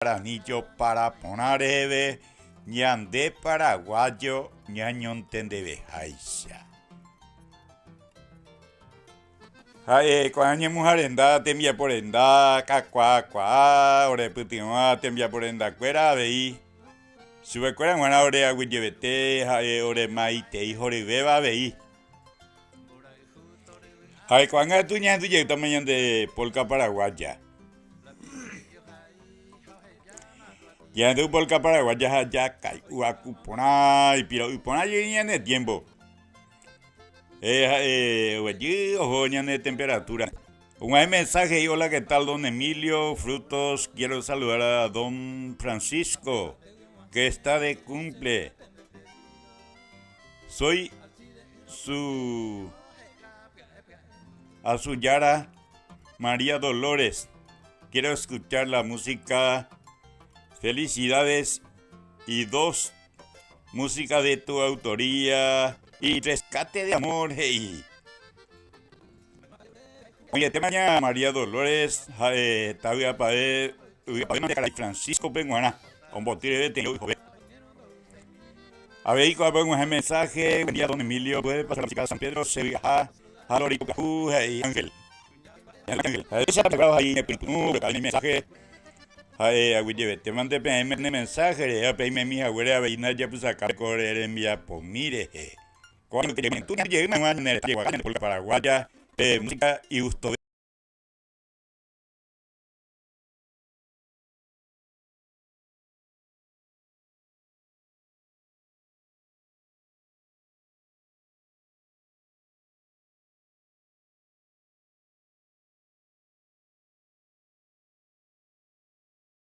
Paranillo para ponareve, ñande paraguayo, ñañontendebe haisha. Cuañe mujarenda, tembia porenda, cacuacua, ore putinoa, tembia porenda, cuera, veí. Sube cuera, guana, ore aguillevete, ore maite, hijo de beba, veí. Cuanga tuña, tuya, tamaño de polca paraguaya. Ya de polca paraguaya, ya cae, uacupona, y piro, upona, y en el tiempo. Ojo, de temperatura. Un mensaje y hola, ¿qué tal, don Emilio Frutos? Quiero saludar a don Francisco, que está de cumple. Soy a su Yara María Dolores. Quiero escuchar la música Felicidades y dos música de tu autoría y Rescate de Amor, hey. Oye, te mañana María Dolores, Tavia Pae, Francisco Penguana, con botire de telo, hijo. A ver, con un mensaje, buen día, don Emilio, puede pasar la música de San Pedro, Sevilla, Jalori, Cucajú, y Ángel. Ángel, esa palabra ahí, el mensaje. Te mandé un mensaje, a pedirme mi abuela, veina, ya pues acá, correr en mi apomire. Cuando te tú llegué, me van a Paraguaya, música y gusto.